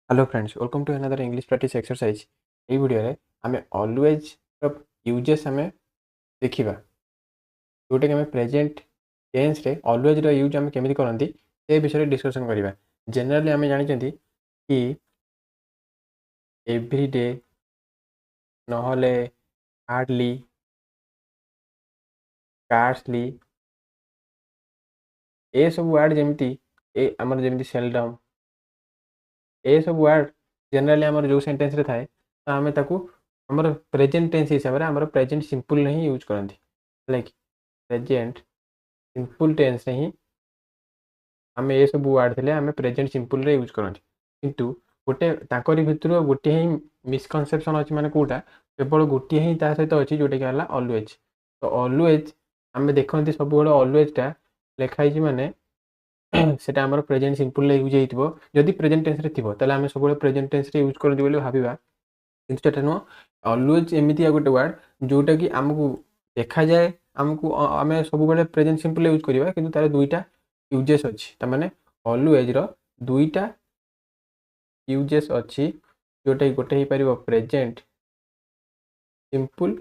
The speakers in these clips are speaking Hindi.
Hello friends, welcome to another English practice exercise. ये वीडियो रे आमे ऑलवेज यूजेस आमे देखिबा जोटा कि आमे प्रेजेंट टेंस रे ऑलवेज रो यूज आमे केमिति करंती से विषय रे डिस्कशन करिबा। जनरली आमे जानि चंती कि एवरी डे नहले हार्डली स्कार्सली ए सब वर्ड जेमिति ए हमर जेमिति सेल्डम ए सब वर्ड जनरली हमर जो सेंटेंस रे थाए तो आमे ताकू हमर प्रेजेंट टेंस हिसाब रे हमर प्रेजेंट सिंपल नहीं यूज करंती। लाइक प्रेजेंट सिंपल टेंस ही आम ये सब वर्ड थे आम प्रेजेंट सिंपल रे यूज करते किंतु गोटे ताकरी भितर गोटे ही मिसकनसेप्शन अच्छी माने कोटा केवल गोटे ही सहित अच्छी जोटा कि ऑलवेज। तो ऑलवेज आम देखते सब ऑलवेजटा लिखाई माने सेटा आमर प्रेजेंट सिंपल यूज हो जदि प्रेजेंट टेंस रे थिबो ताले आम सब प्रेजेंट टेंस रे यूज करते बोली भाबिबा किंतु सेटा नुह। ऑलवेज एमितिया गोटे वर्ड जोटा कि आमको देखा जाए आमको आम सब प्रेजेंट सिंपल यूज करवा किंतु तार दुईटा यूजेस अच्छी तमाने ऑलवेज रो दुईटा यूजेस अच्छी जोटा कि गोटे हो पार प्रेजेंट सिंपल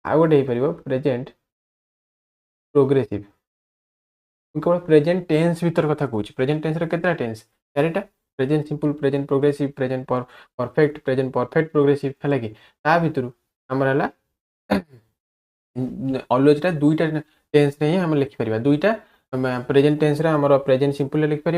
आ गोटे हो पार प्रेजेंट प्रोग्रेसिव। केवल प्रेजेंट टेंस भीतर कथा कहूँ प्रेजेंट टेंस रे केतटा टेंस चारिटा present simple present progressive present perfect present perfect progressive है कि ता भीतर आमर है ऑलवेज दुईटा टेंस रे ही हम लिखिपर दुईटा प्रेजेंट टेंस रे हमर प्रेजेंट सिंपल लिखिपर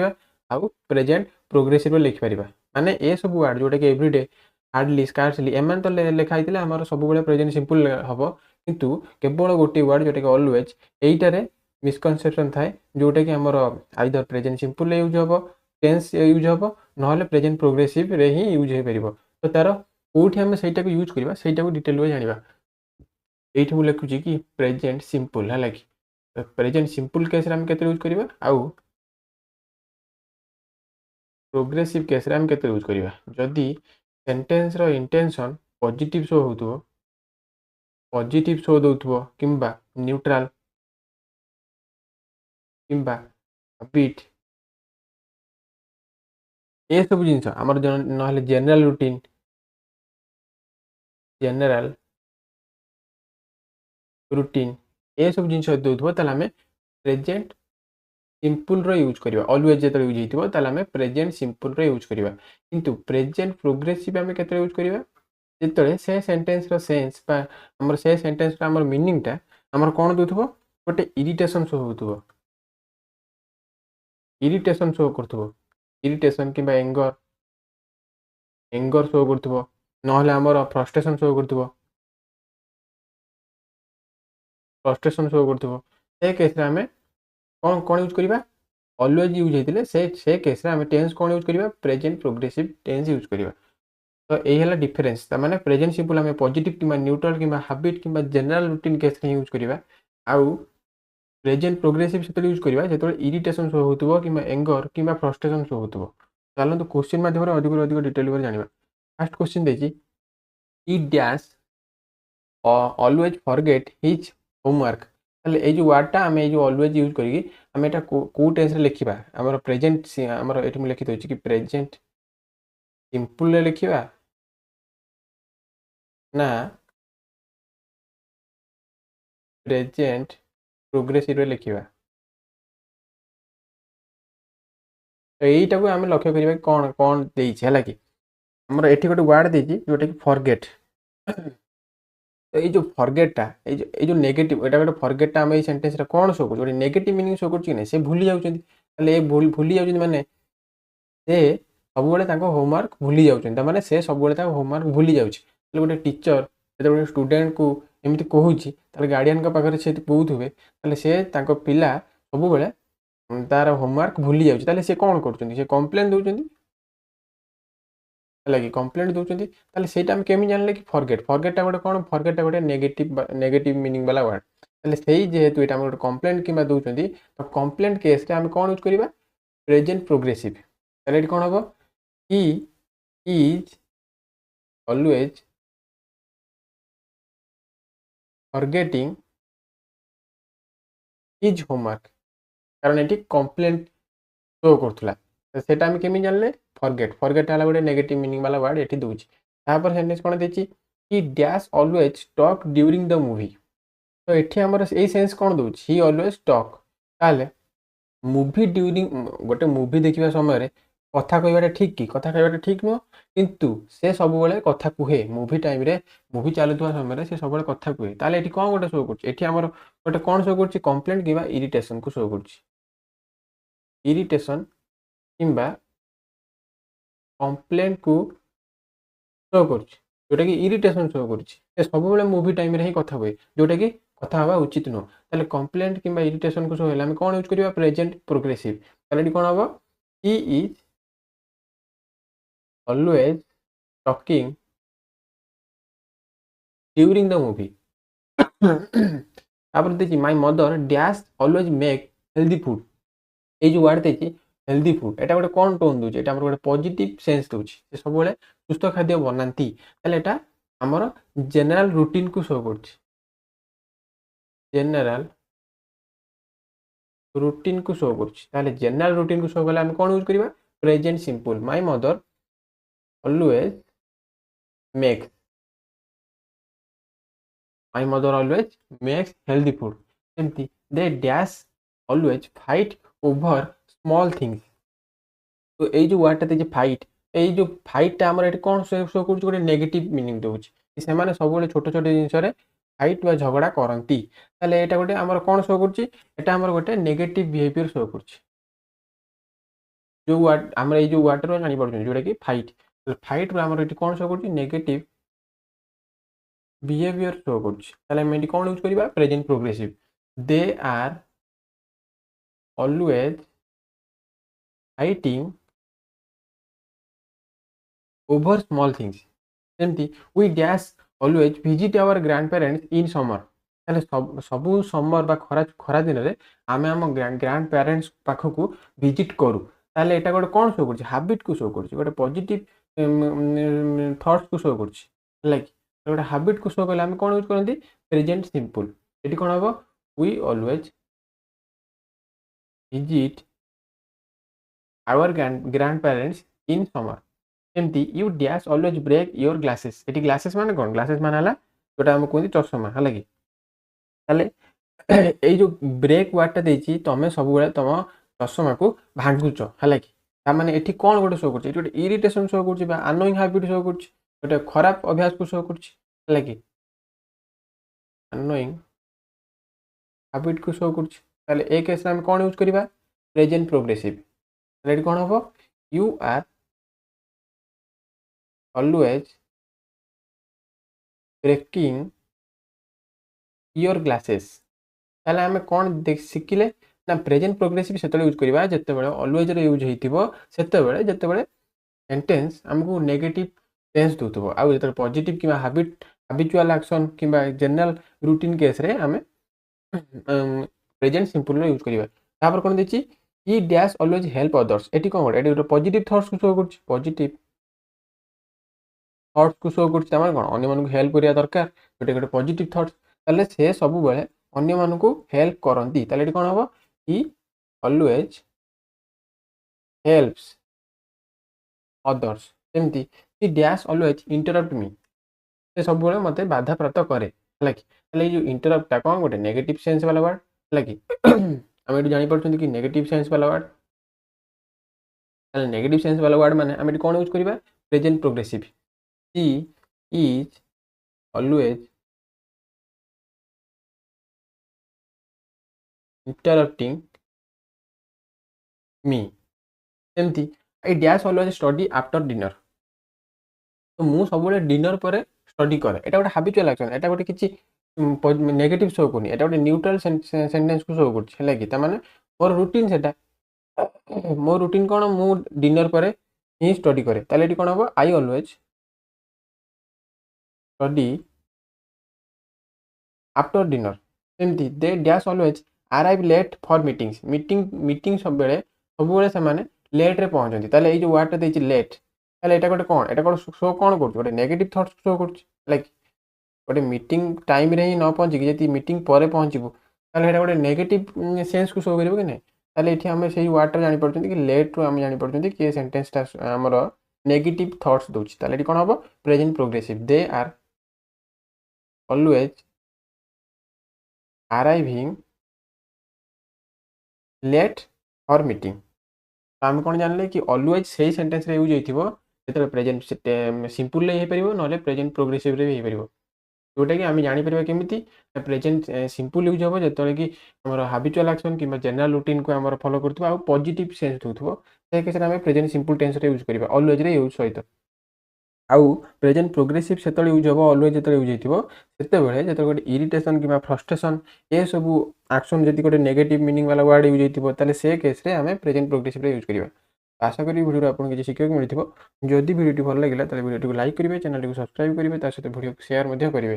आउ प्रेजेंट प्रोग्रेसिव लिखिपर माने ए सब वर्ड जोटा कि एवरीडे हार्डली स्कार्सली एम तो लिखाई आम सब प्रेजेंट सिंपल हम किंतु केवल गोटे वर्ड जोटा कि ऑलवेज यहीटारे मिसकनसेप्शन थाए जोटा कि आमर आइदर प्रेजेंट सिंपल यूज हम टेंस यूज हम ना प्रेजेंट प्रोग्रेसिव रे ही यूज हो पार। तो तार कौटी आम से यूज करवा से डिटेल में जाना ये लिखुची कि प्रेजेंट सिंपल है कि प्रेजेंट सिंपल केस आम के यूज करवा आउ प्रोग्रेसिव केस आम के यूज करवा जदि सेंटेंस रो इंटेंशन पॉजिटिव शो हो पॉजिटिव शो दौथबो किंबा न्यूट्रल किंबा बीट ये सब जिनस आमर ना जनरल रूटीन जनरल रूटीन ये सब जिनस दौथबो ताले आमे प्रेजेंट सिंपल रो यूज करवा ऑलवेज जो यूज होता आम प्रेजेंट सिंपल रो यूज करवा किंतु प्रेजेंट प्रोग्रेसिव आम के यूज करवा जिते से सेंटेंस रो सेंस आमर से सेंटेंस आमर मीनिंगटा आमर कौन दौथबो गोटे इरिटेशन शो होथबो इरिटेशन शो करथबो इरिटेशन किंबा एंगर एंगर शो करथबो नहले आमर फ्रस्ट्रेशन शो करथबो फ्रस्ट्रेशन शो करथबो से केस रे आमे कौन कौन यूज करवा ऑलवेज यूज होते से केस रे आमे टेंस कौन यूज करवा प्रेजेंट प्रोग्रेसिव टेंस यूज करवा। तो यही है डिफरेन्स मैंने प्रेजेंट सिंपल आम पॉजिटिव कि न्यूट्रल कि हाबिट कि जनरल रूटीन केस यूज करवा आउ प्रेजेंट प्रोग्रेसिव से यूज करवा जो इरिटेशन शो हो कि एंगर कि फ्रस्ट्रेशन शो हो। चलते क्वेश्चन माध्यम अधिक अधिक डिटेल जाना। फास्ट क्वेश्चन देखिए इ dash always forget his homework ताले ये जो वर्डटा आम ये ऑलवेज यूज करी आम एटा को टेंस रे लिखिबा हमर प्रेजेंट हमर एठी लिखि दोछि कि प्रेजेंट सिंपल रे लिखिबा ना प्रेजेंट प्रोग्रेसिव रे लिखिबा। तो यहीटा को आम लक्ष्य करिबा कौन कौन देछि हैला कि हमर एठी गोटे वर्ड देछि जोटा कि फॉरगेट। तो ये जो फॉरगेटा ये जो नेगेटिव एटा गोटे फॉरगेटा आम सेंटेंस रे कौन शो कर नेगेटिव मीनिंग शो कर से भूली जाउछन्ती ताले ए भूली जाउछन्ती माने से सब होमवर्क भूली जाउछन्ती माने से सब होमवर्क भूली जाउछि। गोटे टीचर जो स्टूडेंट को एमती कहूँ गार्डियन पाखे से कहूथे से पिला सब तार होमवर्क भूली जाउछि से कौन कर कम्प्लेन दौरान है कि कम्प्लेट दौरान से केमी जानले कि फॉरगेट फॉरगेटा गोटे कौन फॉरगेटा गोटे नेगेटिव मीनिंग वाला वर्ड ताले जेहेतु ये गोटे कम्प्लेट कि दौरान तो कम्प्लेट केस आम कौन यूज करवा प्रेजेंट प्रोग्रेसिव ताले कौन हम ही is always forgetting his homework कारण ये कम्प्लेट शो करूला तो सेटा आम केमी जानले फॉरगेट फॉरगेट है गोटे नेगेटिव मीनिंग वाला वर्ड ये दूसरी तापर सेंटेंस कौन देती ही dash always talk during the movie तो ये आमर यही सेन्स कौन दूँ ही ऑलवेज टॉक ताले मूवी ड्यूरिंग गोटे मूवी देखा समय कथा कहवाटा ठीक कि कथा कहवाटा ठीक नुह किंतु से सब कथा कहे मूवी टाइम रे मूवी चलुवा समय से सब कथा कहे ताले ये कौन गोटे शो कर गोटे कौन शो कर कंप्लेंट कि इरिटेशन को शो कर इरिटेशन किंबा कंप्लेंट को शो कर जोटा कि इरिटेशन शो कर सब मूवी टाइम रे ही कथा कहे जोटा कि कथा हवा उचित नुह ताले कंप्लेंट किंबा इरिटेशन को शो है कौन यूज करवा प्रेजेंट प्रोग्रेसिव ताले कौन हम ही is always talking during the movie तापर देखिए my mother dash always make healthy food ये जो वर्ड देखिए हेल्दी फूड एटा गोटे कौन टोन दूचे एटा गोटे पॉजिटिव सेंस दूचे सब सुस्थ खाद्य बनाती ताले आमर जनरल रूटीन को शो कर जनरल रूटीन को शो कर जनरल रूटीन को शो कले आम कौन यूज करवा present simple my mother always makes my mother always makes healthy food एमती they dash always fight over small things तो ये जो वर्डटा देखिए फाइट ये जो फाइटा आम कौन शो कर गोटे नेगेटिव मीनिंग दूसरी से सब छोट छोट जिनस फाइट व झगड़ा करती ताले एटा गोटे आमर कौन शो कर आमर गोटे नेगेटिव बिहेवियर शो कर जो वर्ड आम जो वर्ड जानी पड़े जोटा कि फाइट फाइट रू आमर कौन शो कर नेगेटिव बिहेवियर शो कर कौन यूज करवा present progressive they are always fighting over small things सेमती we dash always visit our grandparents in summer ताले सब समर बा खरा खरा दिन में आम आम ग्रैंड पेरेंट्स पाखक विजिट करूँ ताले एटा गोटे कौन शो कर हाबिट को शो कर गोटे पॉजिटिव थॉट्स को शो कर गोटे हाबिट को शो कले आम कौन यूज करती प्रेजेंट सिंपल ये कौन हम we always visit our grandparents in summer एमती you dash always break your glasses ये ग्लासेस माने कौन ग्लासेस मान है जोटा आम कहते चषमा है कि ये जो ब्रेक वार्डटा देती तुम सब तुम चषमा को भांगुच है कि ताने ये कौन गोटे शो कर गोटे इरिटेशन शो कर अनोइंग हाबिट शो कर गोटे खराब अभ्यास को शो कर कि अनोइंग हाबिट को शो कर ए केस आम कौन यूज करवा प्रेजेंट प्रोग्रेसिव कौन हम you are always breaking your glasses ताले आम कौन शिखिले ना प्रेजेंट प्रोग्रेसिव से यूज करवा जिते ऑलवेज यूज होते जिते सेंटेंस आमको नेगेटिव सेंस दूथबो आउ जो पॉजिटिव कि हाबिचुअल एक्शन कि जनरल रूटीन केस रे आम प्रेजेंट सिंपल यूज करवा तापर कौन देखिए ही डैश ऑलवेज हेल्प अदर्स ये कौन गोटे गोटे पॉजिटिव थॉट्स को शो कर पॉजिटिव थॉट्स को शो कर कौन अन्य मानक हेल्प करिया दरकार गोटे गोटे पॉजिटिव थॉट्स ताले से सब बेले अन्य मानक हेल्प करती ताले कौन हम ही ऑलवेज हेल्प्स अदर्स सेमती ही डैश ऑलवेज इंटरप्ट मी से सब बेले मते बाधा प्राप्त करे है कि जो इंटरप्टा कौन गोटे नेगेटिव सेंस वाला वर्ड है कि आम ये जानी पड़ते कि नेगेटिव सेंस वाला वर्ड नेगेटिव सेंस वाला वर्ड माने आम कौन यूज करवा present progressive he is always interrupting me सेमती I dash always study after dinner तो मु सब डिनर पर स्टडी करे एटा गोटे हाबिचुअल एक्शन एटा गोटे किछि नेगेटिव शो करनी एटा गोटे न्यूट्रल सेंटेंस को शो कर है कि मोर रूटीन सेटा मो रूटीन कौन मु डिनर पर ही स्टडी करे ताले कौन हम I always study after dinner सेमती they dash always arrive late for meetings meeting सब से लेट रे पहुँचती ताले ये जो वर्डटा देती लेट ताले एटा गोटे कौन एटा शो कौन कर गोटे नेगेटिव थॉट्स शो कर गोटे मीटिंग टाइम रे ही न पहुँचिकी जी मीटिंग पर पहुँचबू ताले गोटे नेगेटिव सेंस को शो कर कि नहीं ताले एठी हमें सही वर्डटा जानि पड़छन्ती कि लेट रो हम जानि पड़छन्ती कि सेंटेंसटा हमर नेगेटिव थॉट्स दोछि ताले एठी कोन हबो present progressive they are always arriving late for meeting तो आम कौन जानले कि ऑलवेज सही सेंटेंस रे यूज होइथिबो जेते प्रेजेंट सिंपल ले हे परिबो नले प्रेजेंट प्रोग्रेसिव रे हे परिबो जोटा कि आम जानि परिबा केमिति प्रेजेंट सिंपल यूज हबो जेते कि हमर हैबिचुअल एक्शन कि जनरल रूटीन को हमर फॉलो करथबो आ पॉजिटिव सेंस होथबो से केस रे हम प्रेजेंट सिंपल टेंस रे यूज करबा ऑलवेज रे यूज सहित आउ प्रेजेंट प्रोग्रेसिव सेतले यूज हबो ऑलवेज जेतले यूज हेतिबो सेते बेले जेतले गोटे इरिटेशन किबा फ्रस्ट्रेशन ए सब एक्शन जदि गोटे नेगेटिव मीनिंग वाला वर्ड यूज हेतिबो ताले से केस रे हमें प्रेजेंट प्रोग्रेसिव रे यूज करबा आशा करी वीडियो आपन किछि शिखिବାକୁ मिलिथिबो जदि वीडियो टी भल लागिला ताले वीडियो टी को लाइक करिवे चैनल टी को सब्सक्राइब करिवे ता सहित वीडियो को शेयर मध्ये करिवे।